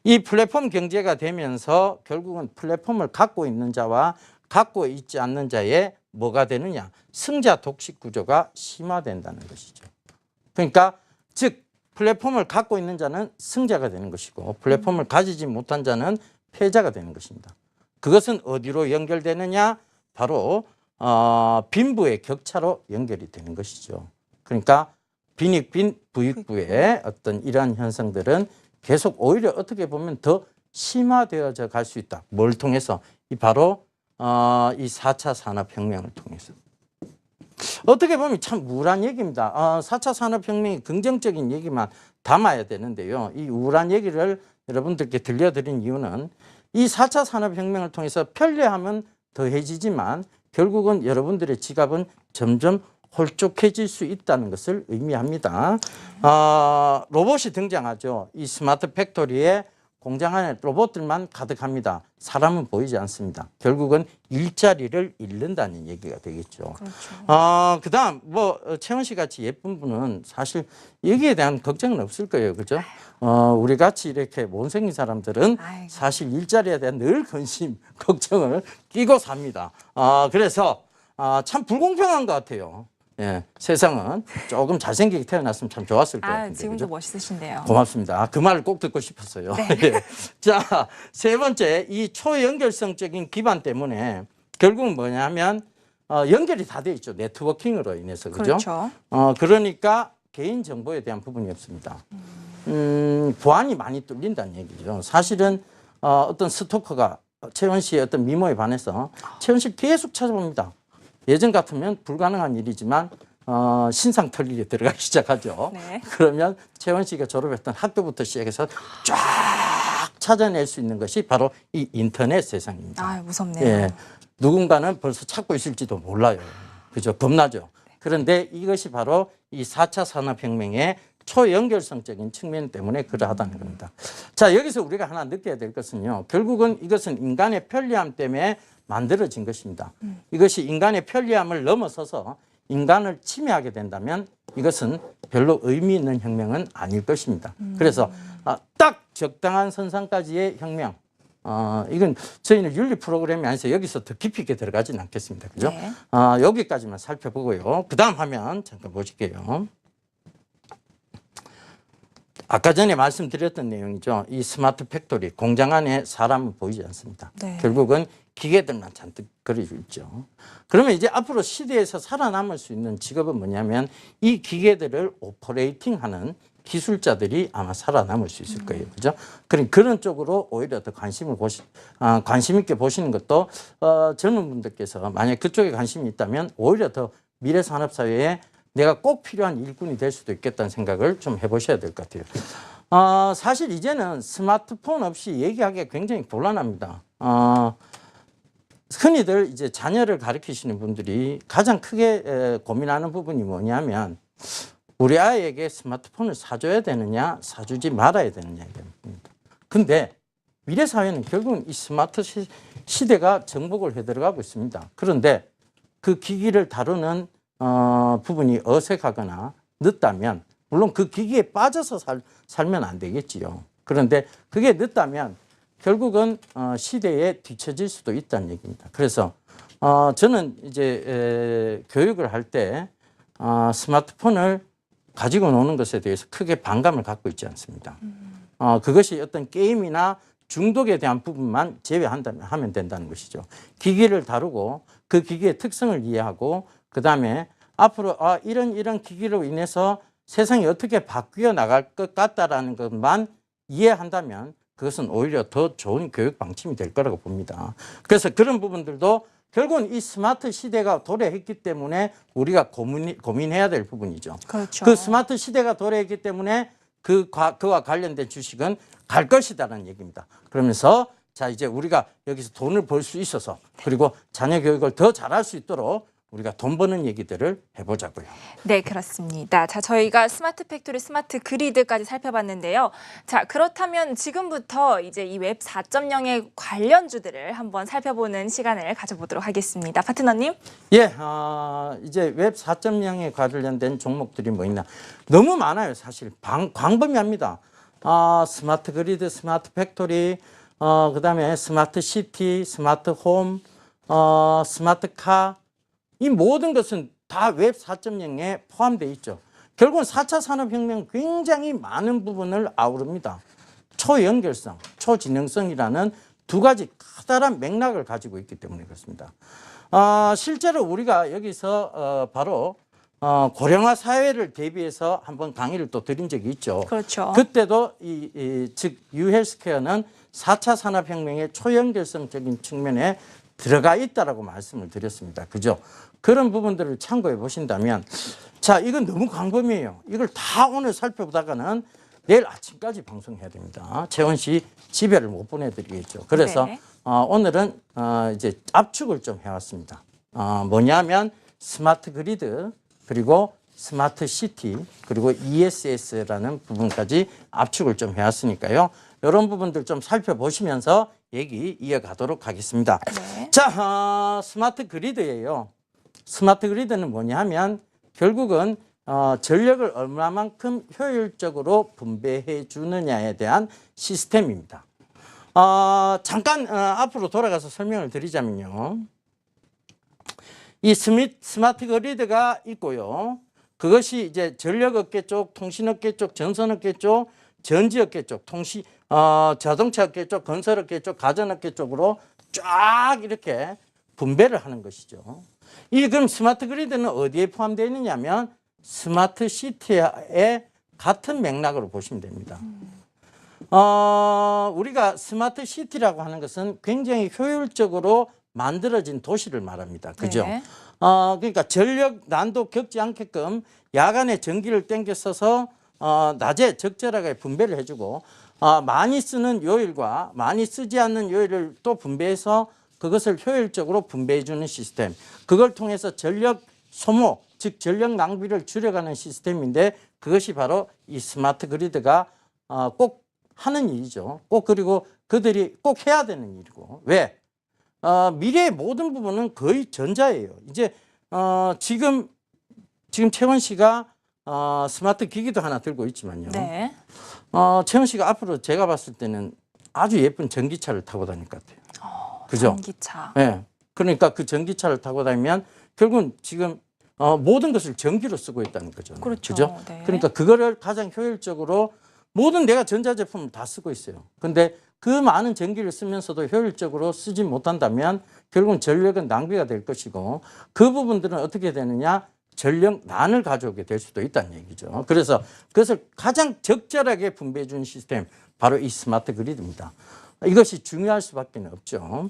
이 플랫폼 경제가 되면서 결국은 플랫폼을 갖고 있는 자와 갖고 있지 않는 자의 뭐가 되느냐. 승자 독식 구조가 심화된다는 것이죠. 그러니까 즉 플랫폼을 갖고 있는 자는 승자가 되는 것이고 플랫폼을 가지지 못한 자는 패자가 되는 것입니다. 그것은 어디로 연결되느냐? 바로 빈부의 격차로 연결이 되는 것이죠. 그러니까 빈익빈 부익부의 어떤 이러한 현상들은 계속 오히려 어떻게 보면 더 심화되어져 갈 수 있다. 뭘 통해서? 바로 이 4차 산업혁명을 통해서. 어떻게 보면 참 우울한 얘기입니다. 4차 산업혁명이 긍정적인 얘기만 담아야 되는데요. 이 우울한 얘기를 여러분들께 들려드린 이유는 이 4차 산업혁명을 통해서 편리함은 더해지지만 결국은 여러분들의 지갑은 점점 홀쭉해질 수 있다는 것을 의미합니다. 로봇이 등장하죠. 이 스마트 팩토리에 공장 안에 로봇들만 가득합니다. 사람은 보이지 않습니다. 결국은 일자리를 잃는다는 얘기가 되겠죠. 그렇죠. 그다음 채원 씨 같이 예쁜 분은 사실 여기에 대한 걱정은 없을 거예요. 그죠? 우리 같이 이렇게 못생긴 사람들은 사실 일자리에 대한 늘 근심, 걱정을 끼고 삽니다. 그래서 참 불공평한 것 같아요. 예, 세상은 조금 잘생기게 태어났으면 참 좋았을 것 같은데. 지금도 그죠? 멋있으신데요. 고맙습니다. 그 말을 꼭 듣고 싶었어요. 네. 예. 자, 세 번째, 이 초연결성적인 기반 때문에 결국은 뭐냐면 연결이 다 돼 있죠. 네트워킹으로 인해서. 그죠? 그렇죠. 그러니까 개인 정보에 대한 부분이 없습니다. 보안이 많이 뚫린다는 얘기죠. 사실은 어떤 스토커가 채원 씨의 어떤 미모에 반해서 채원 씨를 계속 찾아봅니다. 예전 같으면 불가능한 일이지만 신상 털기에 들어가기 시작하죠. 네. 그러면 채원 씨가 졸업했던 학교부터 시작해서 쫙 찾아낼 수 있는 것이 바로 이 인터넷 세상입니다. 무섭네요. 예, 누군가는 벌써 찾고 있을지도 몰라요. 그죠? 겁나죠. 그런데 이것이 바로 이 4차 산업혁명의 초연결성적인 측면 때문에 그러하다는 겁니다. 자, 여기서 우리가 하나 느껴야 될 것은요. 결국은 이것은 인간의 편리함 때문에 만들어진 것입니다. 이것이 인간의 편리함을 넘어서서 인간을 침해하게 된다면 이것은 별로 의미 있는 혁명은 아닐 것입니다. 그래서 딱 적당한 선상까지의 혁명. 이건 저희는 윤리 프로그램이 아니어서 여기서 더 깊이 있게 들어가지는 않겠습니다. 그죠? 네. 여기까지만 살펴보고요. 그 다음 화면 잠깐 보실게요. 아까 전에 말씀드렸던 내용이죠. 이 스마트 팩토리, 공장 안에 사람은 보이지 않습니다. 네. 결국은 기계들만 잔뜩 그려져 있죠. 그러면 이제 앞으로 시대에서 살아남을 수 있는 직업은 뭐냐면 이 기계들을 오퍼레이팅하는 기술자들이 아마 살아남을 수 있을 거예요. 그죠? 그런 쪽으로 오히려 더 관심 있게 보시는 것도 젊은 분들께서 만약 그쪽에 관심이 있다면 오히려 더 미래 산업 사회에 내가 꼭 필요한 일꾼이 될 수도 있겠다는 생각을 좀 해보셔야 될 것 같아요. 사실 이제는 스마트폰 없이 얘기하기가 굉장히 곤란합니다. 흔히들 이제 자녀를 가르치시는 분들이 가장 크게 고민하는 부분이 뭐냐면 우리 아이에게 스마트폰을 사줘야 되느냐 사주지 말아야 되느냐에 대한 부분입니다. 근데 미래 사회는 결국은 이 스마트 시대가 정복을 해 들어가고 있습니다. 그런데 그 기기를 다루는 부분이 어색하거나 늦다면 물론 그 기기에 빠져서 살면 안 되겠지요. 그런데 그게 늦다면 결국은 시대에 뒤처질 수도 있다는 얘기입니다. 그래서 저는 이제 교육을 할 때 스마트폰을 가지고 노는 것에 대해서 크게 반감을 갖고 있지 않습니다. 그것이 어떤 게임이나 중독에 대한 부분만 하면 된다는 것이죠. 기기를 다루고 그 기기의 특성을 이해하고 그다음에 앞으로 이런 기기로 인해서 세상이 어떻게 바뀌어 나갈 것 같다라는 것만 이해한다면 그것은 오히려 더 좋은 교육 방침이 될 거라고 봅니다. 그래서 그런 부분들도 결국은 이 스마트 시대가 도래했기 때문에 우리가 고민해야 될 부분이죠. 그렇죠. 그 스마트 시대가 도래했기 때문에 그와 관련된 주식은 갈 것이다라는 얘기입니다. 그러면서 자 이제 우리가 여기서 돈을 벌 수 있어서 그리고 자녀 교육을 더 잘할 수 있도록 우리가 돈 버는 얘기들을 해보자고요. 네, 그렇습니다. 자, 저희가 스마트 팩토리, 스마트 그리드까지 살펴봤는데요. 자, 그렇다면 지금부터 이제 이 웹 4.0의 관련주들을 한번 살펴보는 시간을 가져보도록 하겠습니다. 파트너님. 예, 이제 웹 4.0에 관련된 종목들이 뭐 있나. 너무 많아요, 사실. 광범위합니다. 스마트 그리드, 스마트 팩토리, 그다음에 스마트 시티, 스마트 홈, 스마트 카. 이 모든 것은 다 웹 4.0에 포함되어 있죠. 결국은 4차 산업혁명 굉장히 많은 부분을 아우릅니다. 초연결성, 초지능성이라는 두 가지 커다란 맥락을 가지고 있기 때문에 그렇습니다. 실제로 우리가 여기서 바로 고령화 사회를 대비해서 한번 강의를 또 드린 적이 있죠. 그렇죠. 그때도 즉 유헬스케어는 4차 산업혁명의 초연결성적인 측면에 들어가 있다라고 말씀을 드렸습니다. 그죠? 그런 부분들을 참고해 보신다면 자, 이건 너무 광범위해요. 이걸 다 오늘 살펴보다가는 내일 아침까지 방송해야 됩니다. 채원 씨 집에를 못 보내드리겠죠. 그래서 네. 오늘은 이제 압축을 좀 해왔습니다. 뭐냐면 스마트 그리드 그리고 스마트 시티 그리고 ESS라는 부분까지 압축을 좀 해왔으니까요. 이런 부분들 좀 살펴보시면서 얘기 이어가도록 하겠습니다. 네. 자, 스마트 그리드예요. 스마트 그리드는 뭐냐 하면 결국은 전력을 얼마만큼 효율적으로 분배해 주느냐에 대한 시스템입니다. 잠깐 앞으로 돌아가서 설명을 드리자면요. 이 스마트 그리드가 있고요. 그것이 이제 전력업계 쪽, 통신업계 쪽, 전선업계 쪽, 전지업계 쪽, 자동차업계 쪽, 건설업계 쪽, 가전업계 쪽으로 쫙 이렇게 분배를 하는 것이죠. 그럼 스마트 그리드는 어디에 포함되어 있느냐면 스마트 시티에 같은 맥락으로 보시면 됩니다. 우리가 스마트 시티라고 하는 것은 굉장히 효율적으로 만들어진 도시를 말합니다. 그죠? 네. 그러니까 전력 난도 겪지 않게끔 야간에 전기를 땡겨 써서 낮에 적절하게 분배를 해주고 많이 쓰는 요일과 많이 쓰지 않는 요일을 또 분배해서 그것을 효율적으로 분배해 주는 시스템. 그걸 통해서 전력 소모, 즉 전력 낭비를 줄여가는 시스템인데 그것이 바로 이 스마트 그리드가 꼭 하는 일이죠. 그리고 그들이 꼭 해야 되는 일이고. 왜? 미래의 모든 부분은 거의 전자예요. 이제 지금 채원 씨가 스마트 기기도 하나 들고 있지만요. 네. 채원 씨가 앞으로 제가 봤을 때는 아주 예쁜 전기차를 타고 다닐 것 같아요. 그죠? 전기차. 네. 그러니까 그 전기차를 타고 다니면 결국은 지금 모든 것을 전기로 쓰고 있다는 거죠. 그렇죠. 그죠? 네. 그러니까 그거를 가장 효율적으로 모든 내가 전자제품을 다 쓰고 있어요. 근데 그 많은 전기를 쓰면서도 효율적으로 쓰지 못한다면 결국은 전력은 낭비가 될 것이고 그 부분들은 어떻게 되느냐? 전력난을 가져오게 될 수도 있다는 얘기죠. 그래서 그것을 가장 적절하게 분배해 주는 시스템 바로 이 스마트 그리드입니다. 이것이 중요할 수밖에 없죠.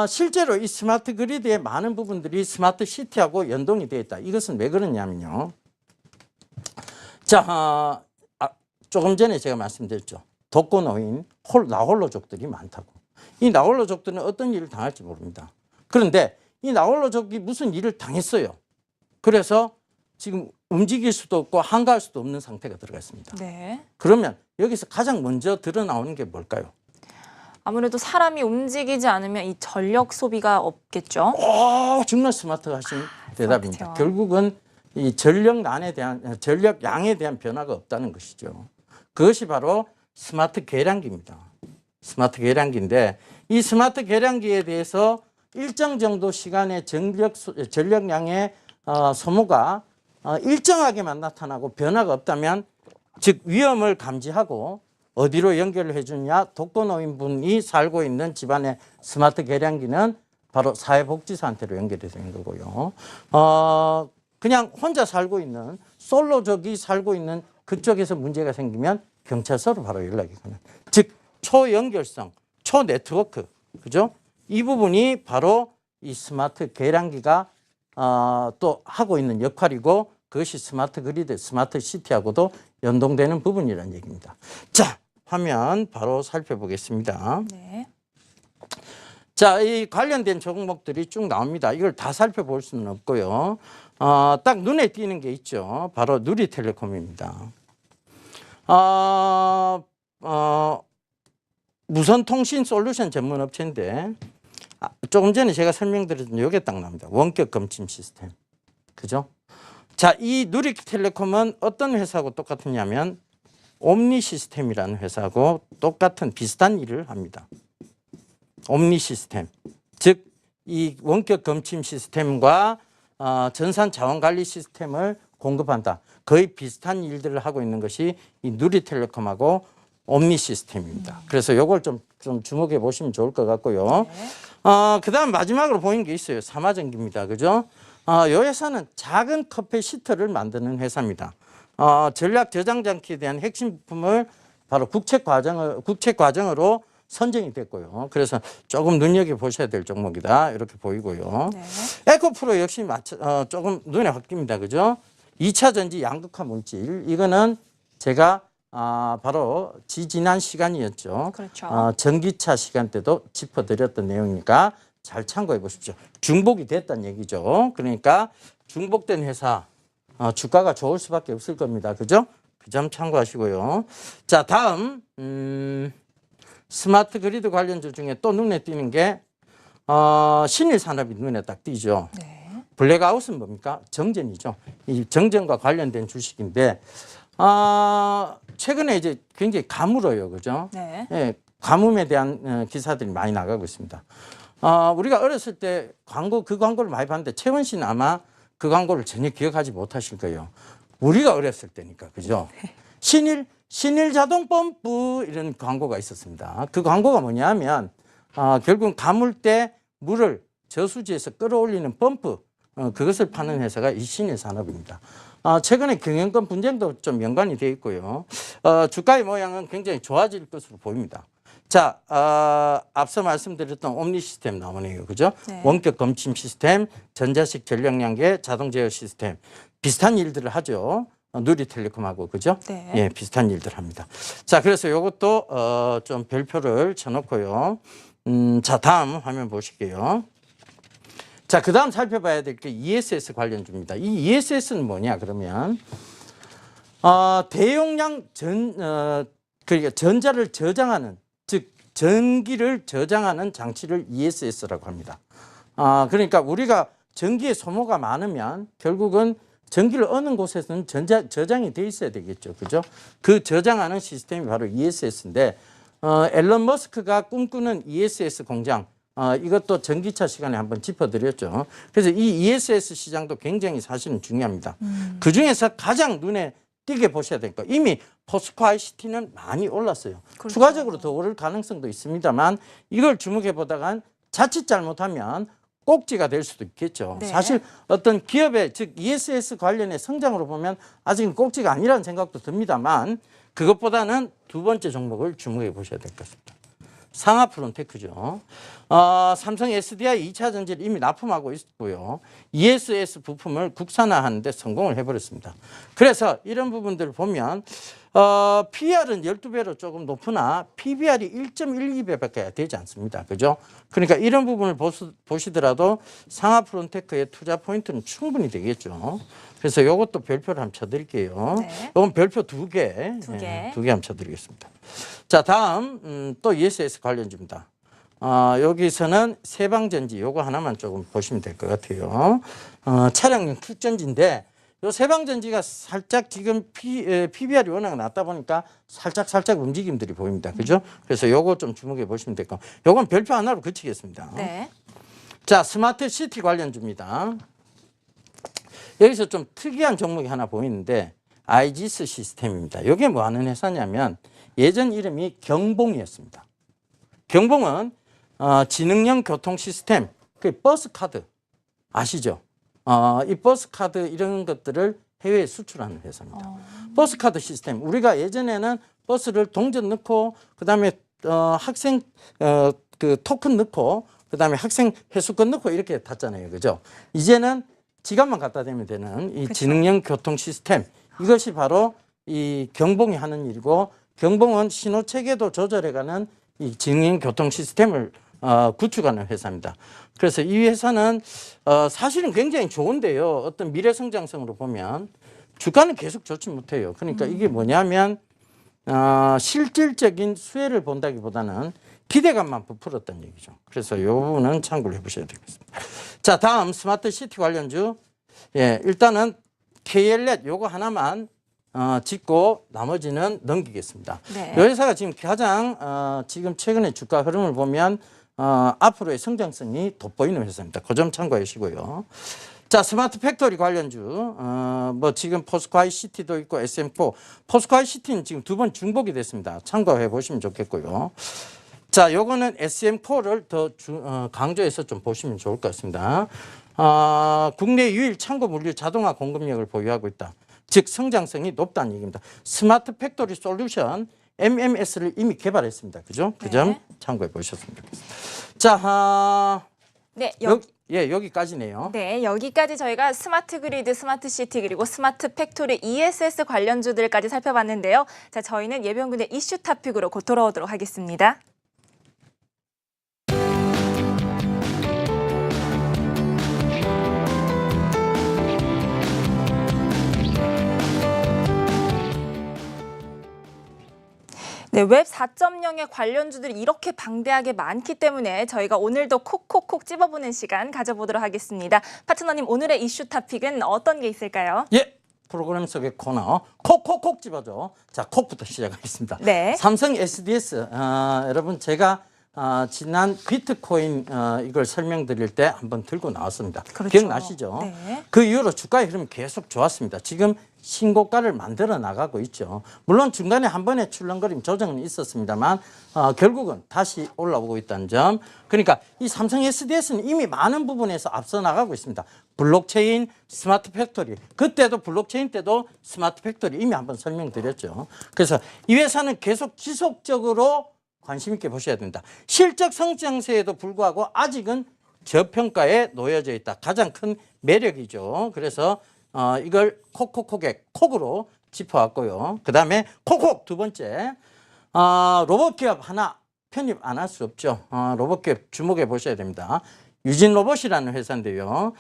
실제로 이 스마트 그리드의 많은 부분들이 스마트 시티하고 연동이 되어 있다. 이것은 왜 그러냐면요. 자, 조금 전에 제가 말씀드렸죠. 독거노인 나홀로족들이 많다고. 이 나홀로족들은 어떤 일을 당할지 모릅니다. 그런데 이 나홀로족이 무슨 일을 당했어요. 그래서 지금 움직일 수도 없고 한가할 수도 없는 상태가 들어가 있습니다. 네. 그러면 여기서 가장 먼저 드러나오는 게 뭘까요? 아무래도 사람이 움직이지 않으면 이 전력 소비가 없겠죠. 정말 스마트하신 대답입니다. 스마트해요. 결국은 이 전력난에 대한 전력양에 대한 변화가 없다는 것이죠. 그것이 바로 스마트 계량기입니다. 스마트 계량기인데 이 스마트 계량기에 대해서 일정 정도 시간의 전력량의 소모가 일정하게만 나타나고 변화가 없다면 즉 위험을 감지하고 어디로 연결을 해주냐 독거노인분이 살고 있는 집안의 스마트 계량기는 바로 사회복지사한테로 연결이 되는 거고요. 그냥 혼자 살고 있는 솔로족이 살고 있는 그쪽에서 문제가 생기면 경찰서로 바로 연락이 가는 즉 초연결성, 초네트워크 그죠? 이 부분이 바로 이 스마트 계량기가 또 하고 있는 역할이고 그것이 스마트 그리드, 스마트 시티하고도 연동되는 부분이라는 얘기입니다. 자, 화면 바로 살펴보겠습니다. 네. 자, 이 관련된 종목들이 쭉 나옵니다. 이걸 다 살펴볼 수는 없고요. 딱 눈에 띄는 게 있죠. 바로 누리텔레콤입니다. 무선통신 솔루션 전문 업체인데 조금 전에 제가 설명드렸던 이게 딱 나옵니다. 원격 검침 시스템. 그죠? 자, 이 누리텔레콤은 어떤 회사하고 똑같으냐면 옴니 시스템이라는 회사하고 똑같은 비슷한 일을 합니다. 옴니 시스템. 즉, 이 원격 검침 시스템과 전산 자원 관리 시스템을 공급한다. 거의 비슷한 일들을 하고 있는 것이 이 누리텔레콤하고 옴니 시스템입니다. 그래서 이걸 좀 주목해 보시면 좋을 것 같고요. 네. 그다음 마지막으로 보이는 게 있어요. 삼화전기입니다. 그죠? 이 회사는 작은 커피시터를 만드는 회사입니다. 전략 저장 장치에 대한 핵심 부품을 바로 국책 과정으로 선정이 됐고요. 그래서 조금 눈여겨 보셔야 될 종목이다. 이렇게 보이고요. 네. 에코프로 역시 조금 눈에 확 띕니다. 그죠? 2차 전지 양극화 물질. 이거는 제가 바로 지난 시간이었죠. 그렇죠. 전기차 시간 때도 짚어드렸던 내용이니까 잘 참고해 보십시오. 중복이 됐다는 얘기죠. 그러니까 중복된 회사 주가가 좋을 수밖에 없을 겁니다. 그죠? 그 점 참고하시고요. 자, 다음 스마트 그리드 관련주 중에 또 눈에 띄는 게 신일산업이 눈에 딱 띄죠. 네. 블랙아웃은 뭡니까? 정전이죠. 이 정전과 관련된 주식인데 최근에 이제 굉장히 가물어요. 그죠? 네. 예, 가뭄에 대한 기사들이 많이 나가고 있습니다. 우리가 어렸을 때 그 광고를 많이 봤는데 채원 씨는 아마 그 광고를 전혀 기억하지 못하실 거예요. 우리가 어렸을 때니까. 그죠? 신일 자동 펌프 이런 광고가 있었습니다. 그 광고가 뭐냐면 결국 가물 때 물을 저수지에서 끌어올리는 펌프 그것을 파는 회사가 이 신일산업입니다. 최근에 경영권 분쟁도 좀 연관이 되어 있고요. 주가의 모양은 굉장히 좋아질 것으로 보입니다. 자, 앞서 말씀드렸던 옴니 시스템 나오네요. 그죠? 네. 원격 검침 시스템, 전자식 전력량계, 자동 제어 시스템. 비슷한 일들을 하죠. 누리텔레콤하고. 그죠? 네. 예, 비슷한 일들 합니다. 자, 그래서 이것도 좀 별표를 쳐놓고요. 자, 다음 화면 보실게요. 자, 그 다음 살펴봐야 될 게 ESS 관련주입니다. 이 ESS는 뭐냐, 그러면, 대용량 그러니까 전자를 저장하는, 즉, 전기를 저장하는 장치를 ESS라고 합니다. 그러니까 우리가 전기의 소모가 많으면 결국은 전기를 얻는 곳에서는 저장이 돼 있어야 되겠죠. 그죠? 그 저장하는 시스템이 바로 ESS인데, 앨런 머스크가 꿈꾸는 ESS 공장, 이것도 전기차 시간에 한번 짚어드렸죠. 그래서 이 ESS 시장도 굉장히 사실은 중요합니다. 그 중에서 가장 눈에 띄게 보셔야 되니까 이미 포스코 ICT는 많이 올랐어요. 그렇죠. 추가적으로 더 오를 가능성도 있습니다만 이걸 주목해 보다간 자칫 잘못하면 꼭지가 될 수도 있겠죠. 네. 사실 어떤 기업의 즉 ESS 관련의 성장으로 보면 아직은 꼭지가 아니라는 생각도 듭니다만 그것보다는 두 번째 종목을 주목해 보셔야 될 것 같습니다. 상하 프론테크죠. 삼성 SDI 2차 전지를 이미 납품하고 있고요. ESS 부품을 국산화하는 데 성공을 해버렸습니다. 그래서 이런 부분들을 보면 PR은 12배로 조금 높으나 PBR이 1.12배밖에 되지 않습니다. 그죠? 그러니까 이런 부분을 보시더라도 상하 프론테크의 투자 포인트는 충분히 되겠죠. 그래서 이것도 별표를 한번 쳐드릴게요. 네. 이건 별표 2개. 두 개. 네, 2개 한번 쳐드리겠습니다. 자, 다음 또 ESS 관련주입니다. 여기서는 세방전지 요거 하나만 조금 보시면 될 것 같아요. 차량용 툭전지인데 요 세방전지가 살짝 지금 PBR이 워낙 낮다 보니까 살짝 움직임들이 보입니다. 그죠? 그래서 요거 좀 주목해 보시면 될 것 같고 요건 별표 하나로 그치겠습니다. 네. 자, 스마트 시티 관련주입니다. 여기서 좀 특이한 종목이 하나 보이는데 아이지스 시스템입니다. 이게 뭐 하는 회사냐면 예전 이름이 경봉이었습니다. 경봉은 지능형 교통 시스템, 그 버스 카드 아시죠? 이 버스 카드 이런 것들을 해외에 수출하는 회사입니다. 버스 카드 시스템. 우리가 예전에는 버스를 동전 넣고 그다음에 학생 그 토큰 넣고 그다음에 학생 회수권 넣고 이렇게 탔잖아요. 그죠? 이제는 지갑만 갖다 대면 되는 이 그쵸. 지능형 교통 시스템. 이것이 바로 이 경봉이 하는 일이고 경봉은 신호 체계도 조절해가는 이 지능형 교통 시스템을 구축하는 회사입니다. 그래서 이 회사는 사실은 굉장히 좋은데요. 어떤 미래 성장성으로 보면 주가는 계속 좋지 못해요. 그러니까 이게 뭐냐면 실질적인 수혜를 본다기보다는 기대감만 부풀었다는 얘기죠. 그래서 이 부분은 참고를 해보셔야 되겠습니다. 자, 다음 스마트 시티 관련주. 예, 일단은 KLnet 요거 하나만 짚고 나머지는 넘기겠습니다. 네. 이 회사가 지금 가장 지금 최근의 주가 흐름을 보면 앞으로의 성장성이 돋보이는 회사입니다. 그 점 참고해 주시고요. 자, 스마트 팩토리 관련주 뭐 지금 포스코 ICT도 있고 SM4. 포스코 ICT는 지금 두 번 중복이 됐습니다. 참고해 보시면 좋겠고요. 자, 요거는 SM4를 더 강조해서 좀 보시면 좋을 것 같습니다. 국내 유일 창고 물류 자동화 공급력을 보유하고 있다. 즉 성장성이 높다는 얘기입니다. 스마트 팩토리 솔루션 MMS를 이미 개발했습니다. 그죠? 그 점 네. 참고해 보셨으면 좋겠습니다. 자, 네, 여기까지네요. 네, 여기까지 저희가 스마트 그리드, 스마트 시티 그리고 스마트 팩토리 ESS 관련주들까지 살펴봤는데요. 자, 저희는 예비연군의 이슈 토픽으로 곧 돌아오도록 하겠습니다. 네, 웹 4.0의 관련주들이 이렇게 방대하게 많기 때문에 저희가 오늘도 콕콕콕 찝어보는 시간 가져보도록 하겠습니다. 파트너님, 오늘의 이슈 토픽은 어떤 게 있을까요? 예, 프로그램 속의 코너 콕콕콕 집어줘. 자, 콕부터 시작하겠습니다. 네. 삼성 SDS 여러분 제가 지난 비트코인 이걸 설명드릴 때 한번 들고 나왔습니다. 그렇죠. 기억나시죠? 네. 그 이후로 주가의 흐름이 계속 좋았습니다. 지금 신고가를 만들어 나가고 있죠. 물론 중간에 한 번의 출렁거림 조정은 있었습니다만 결국은 다시 올라오고 있다는 점. 그러니까 이 삼성 SDS는 이미 많은 부분에서 앞서 나가고 있습니다. 블록체인, 스마트 팩토리. 그때도 블록체인 때도 스마트 팩토리 이미 한번 설명드렸죠. 그래서 이 회사는 계속 지속적으로 관심 있게 보셔야 된다. 실적 성장세에도 불구하고 아직은 저평가에 놓여져 있다. 가장 큰 매력이죠. 그래서 이걸 콕콕콕의 콕으로 짚어왔고요. 그 다음에 콕콕 두 번째 로봇 기업 하나 편입 안 할 수 없죠. 로봇 기업 주목해 보셔야 됩니다. 유진 로봇이라는 회사인데요.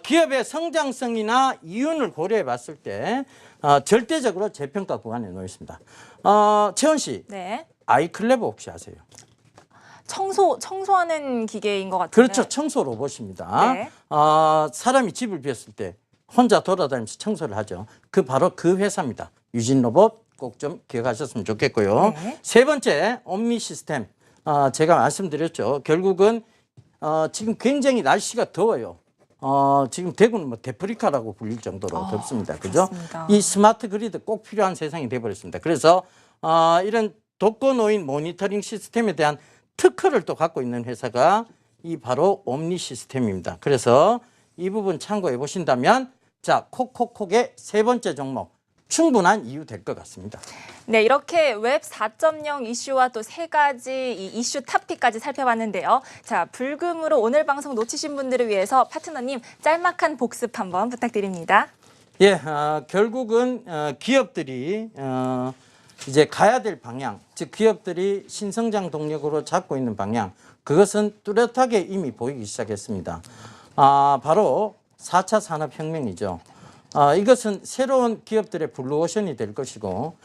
기업의 성장성이나 이윤을 고려해 봤을 때 절대적으로 재평가 구간에 놓여 있습니다. 채원 씨, 네. 아이클레버 혹시 아세요? 청소하는 기계인 것 같은데. 그렇죠. 청소 로봇입니다. 네. 사람이 집을 비웠을 때 혼자 돌아다니면서 청소를 하죠. 바로 그 회사입니다. 유진 로봇 꼭 좀 기억하셨으면 좋겠고요. 네. 세 번째 옴니 시스템. 제가 말씀드렸죠. 결국은 지금 굉장히 날씨가 더워요. 지금 대구는 뭐 데프리카라고 불릴 정도로 덥습니다. 그죠? 그렇습니다. 이 스마트 그리드 꼭 필요한 세상이 돼버렸습니다. 그래서 이런 독거 노인 모니터링 시스템에 대한 특허를 또 갖고 있는 회사가 이 바로 옴니 시스템입니다. 그래서 이 부분 참고해 보신다면 자, 콕콕콕의 세 번째 종목 충분한 이유 될 것 같습니다. 네, 이렇게 웹 4.0 이슈와 또 세 가지 이 이슈 탑픽까지 살펴봤는데요. 자, 불금으로 오늘 방송 놓치신 분들을 위해서 파트너님 짤막한 복습 한번 부탁드립니다. 예, 결국은 기업들이 이제 가야 될 방향, 즉 기업들이 신성장 동력으로 잡고 있는 방향, 그것은 뚜렷하게 이미 보이기 시작했습니다. 바로 4차 산업혁명이죠. 이것은 새로운 기업들의 블루오션이 될 것이고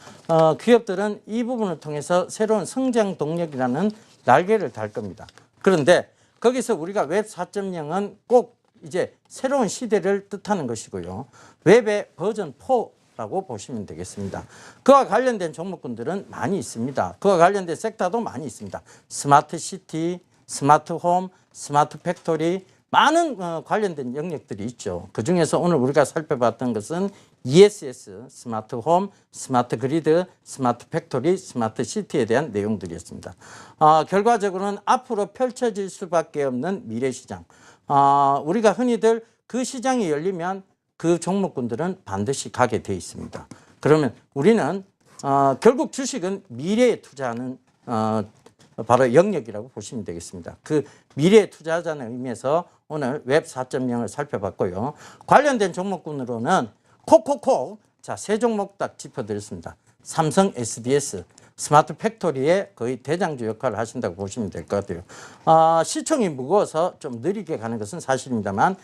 기업들은 이 부분을 통해서 새로운 성장 동력이라는 날개를 달 겁니다. 그런데 거기서 우리가 웹 4.0은 꼭 이제 새로운 시대를 뜻하는 것이고요. 웹의 버전 4라고 보시면 되겠습니다. 그와 관련된 종목군들은 많이 있습니다. 그와 관련된 섹터도 많이 있습니다. 스마트 시티, 스마트 홈, 스마트 팩토리, 많은 관련된 영역들이 있죠. 그중에서 오늘 우리가 살펴봤던 것은 ESS, 스마트 홈, 스마트 그리드, 스마트 팩토리, 스마트 시티에 대한 내용들이었습니다. 결과적으로는 앞으로 펼쳐질 수밖에 없는 미래 시장. 우리가 흔히들 그 시장이 열리면 그 종목군들은 반드시 가게 돼 있습니다. 그러면 우리는 결국 주식은 미래에 투자하는 바로 영역이라고 보시면 되겠습니다. 그 미래에 투자하자는 의미에서 오늘 웹 4.0을 살펴봤고요. 관련된 종목군으로는 콕콕콕 자, 세 종목 딱 짚어드렸습니다. 삼성 SDS 스마트 팩토리의 거의 대장주 역할을 하신다고 보시면 될 것 같아요. 시총이 무거워서 좀 느리게 가는 것은 사실입니다만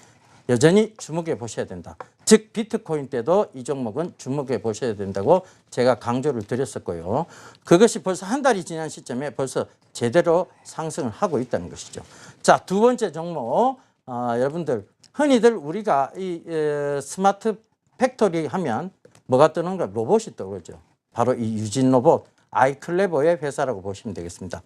여전히 주목해 보셔야 된다. 즉 비트코인 때도 이 종목은 주목해 보셔야 된다고 제가 강조를 드렸었고요. 그것이 벌써 한 달이 지난 시점에 벌써 제대로 상승을 하고 있다는 것이죠. 자, 두 번째 종목 여러분들 흔히들 우리가 이 스마트 팩토리 하면 뭐가 뜨는가? 로봇이 떠오르죠. 바로 이 유진 로봇. 아이클레버의 회사라고 보시면 되겠습니다.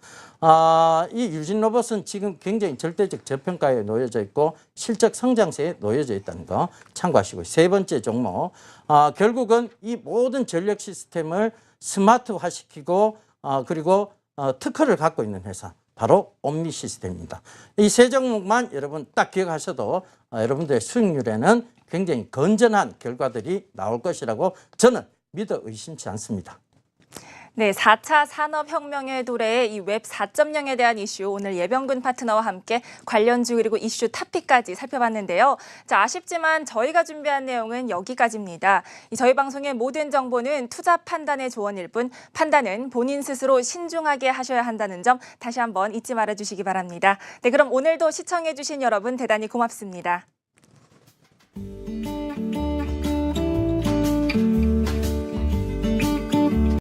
이 유진 로봇은 지금 굉장히 절대적 저평가에 놓여져 있고 실적 성장세에 놓여져 있다는 거 참고하시고 세 번째 종목 결국은 이 모든 전력 시스템을 스마트화시키고 그리고 특허를 갖고 있는 회사 바로 옴니 시스템입니다. 이 세 종목만 여러분 딱 기억하셔도 여러분들의 수익률에는 굉장히 건전한 결과들이 나올 것이라고 저는 믿어 의심치 않습니다. 네, 4차 산업혁명의 도래의 이 웹 4.0에 대한 이슈 오늘 예병근 파트너와 함께 관련주 그리고 이슈 탑픽까지 살펴봤는데요. 자, 아쉽지만 저희가 준비한 내용은 여기까지입니다. 저희 방송의 모든 정보는 투자 판단의 조언일 뿐 판단은 본인 스스로 신중하게 하셔야 한다는 점 다시 한번 잊지 말아주시기 바랍니다. 네, 그럼 오늘도 시청해주신 여러분 대단히 고맙습니다.